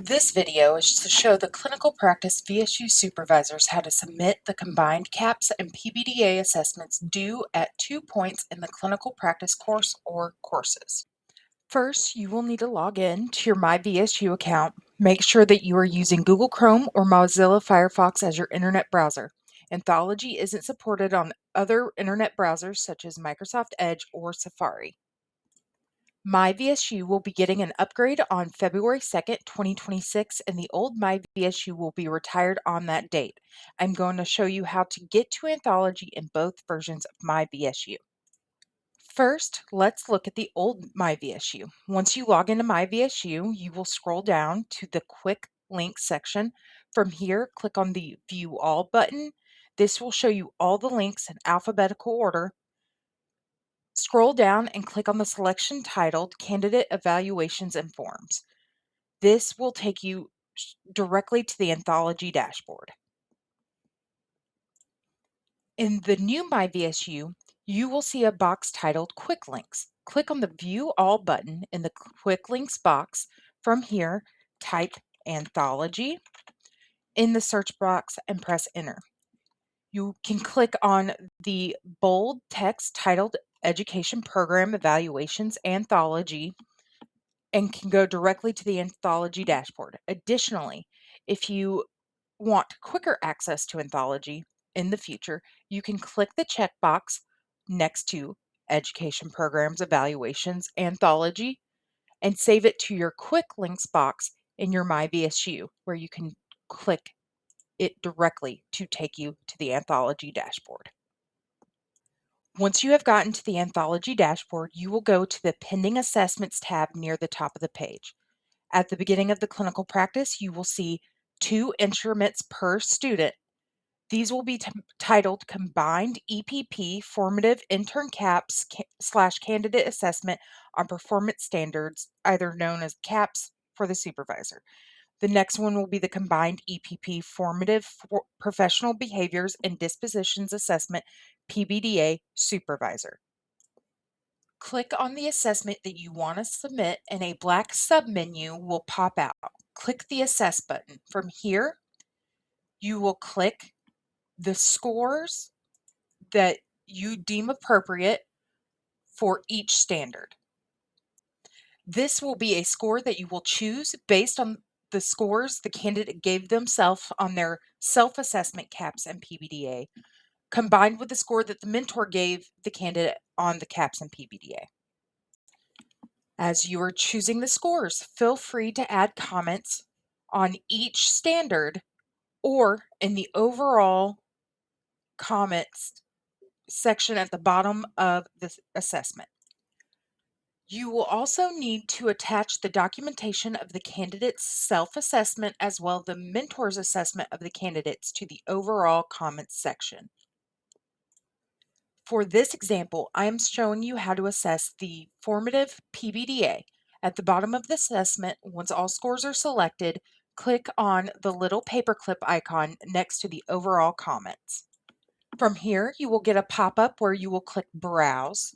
This video is to show the clinical practice VSU supervisors how to submit the combined CAPS and PBDA assessments due at 2 points in the clinical practice course or courses. First, you will need to log in to your MyVSU account. Make sure that you are using Google Chrome or Mozilla Firefox as your internet browser. Anthology isn't supported on other internet browsers such as Microsoft Edge or Safari. MyVSU will be getting an upgrade on February 2nd, 2026, and the old MyVSU will be retired on that date. I'm going to show you how to get to Anthology in both versions of MyVSU. First, let's look at the old MyVSU. Once you log into MyVSU, you will scroll down to the Quick Links section. From here, click on the View All button. This will show you all the links in alphabetical order. Scroll down and click on the selection titled Candidate Evaluations and Forms. This will take you directly to the Anthology dashboard. In the new MyVSU, you will see a box titled Quick Links. Click on the View All button in the Quick Links box. From here, type Anthology in the search box and press Enter. You can click on the bold text titled Education Program Evaluations Anthology and can go directly to the Anthology dashboard. Additionally, if you want quicker access to Anthology in the future, you can click the checkbox next to Education Programs Evaluations Anthology and save it to your Quick Links box in your MyVSU, where you can click it directly to take you to the Anthology dashboard. Once you have gotten to the Anthology dashboard, you will go to the Pending Assessments tab near the top of the page. At the beginning of the clinical practice, you will see 2 instruments per student. These will be titled Combined EPP Formative Intern CAPS / Candidate Assessment on Performance Standards, either known as CAPS for the supervisor. The next one will be the Combined EPP Formative Professional Behaviors and Dispositions Assessment, PBDA supervisor. Click on the assessment that you want to submit and a black submenu will pop out. Click the Assess button. From here, you will click the scores that you deem appropriate for each standard. This will be a score that you will choose based on the scores the candidate gave themselves on their self-assessment CAPS and PBDA, combined with the score that the mentor gave the candidate on the CAPS and PBDA. As you are choosing the scores, feel free to add comments on each standard or in the overall comments section at the bottom of the assessment. You will also need to attach the documentation of the candidate's self-assessment as well as the mentor's assessment of the candidates to the overall comments section. For this example, I am showing you how to assess the formative PBDA. At the bottom of the assessment, once all scores are selected, click on the little paperclip icon next to the overall comments. From here, you will get a pop-up where you will click Browse.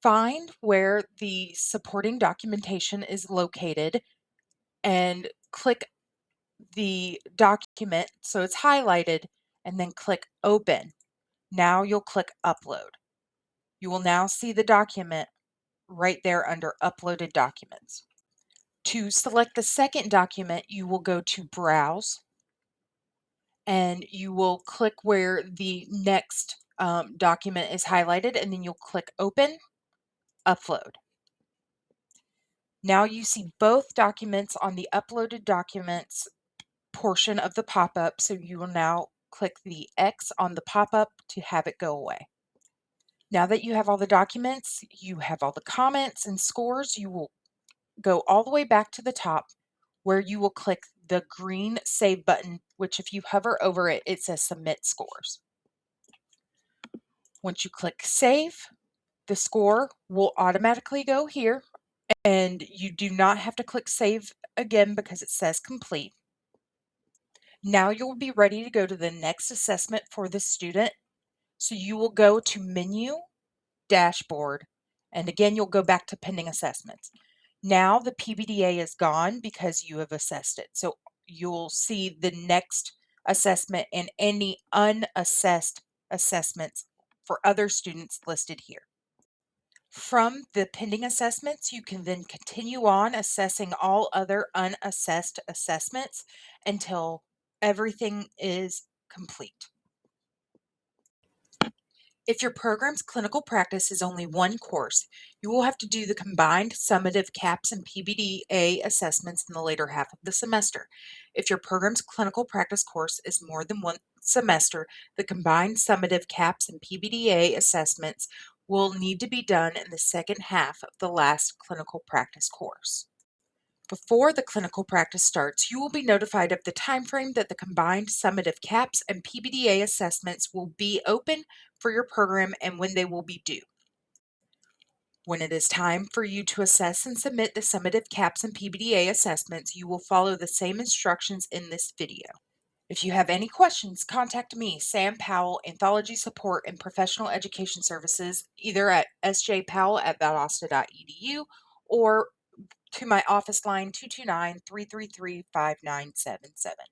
Find where the supporting documentation is located and click the document so it's highlighted and then click Open. Now you'll click Upload. You will now see the document right there under Uploaded Documents. To select the second document, you will go to Browse and you will click where the next document is highlighted and then you'll click Open, Upload. Now you see both documents on the Uploaded Documents portion of the pop-up, so you will now click the X on the pop-up to have it go away. Now that you have all the documents, you have all the comments and scores, you will go all the way back to the top where you will click the green Save button, which if you hover over it, it says Submit Scores. Once you click Save, the score will automatically go here, and you do not have to click Save again because it says Complete. Now you'll be ready to go to the next assessment for the student. So you will go to Menu, Dashboard, and again, you'll go back to Pending Assessments. Now the PBDA is gone because you have assessed it. So you'll see the next assessment and any unassessed assessments for other students listed here. From the pending assessments, you can then continue on assessing all other unassessed assessments until everything is complete. If your program's clinical practice is only one course, you will have to do the combined summative CAPS and PBDA assessments in the later half of the semester. If your program's clinical practice course is more than one semester, the combined summative CAPS and PBDA assessments will need to be done in the second half of the last clinical practice course. Before the clinical practice starts, you will be notified of the time frame that the combined summative CAPS and PBDA assessments will be open for your program and when they will be due. When it is time for you to assess and submit the summative CAPS and PBDA assessments, you will follow the same instructions in this video. If you have any questions, contact me, Sam Powell, Anthology Support and Professional Education Services, either at sjpowell@valdosta.edu or to my office line 229-333-5977.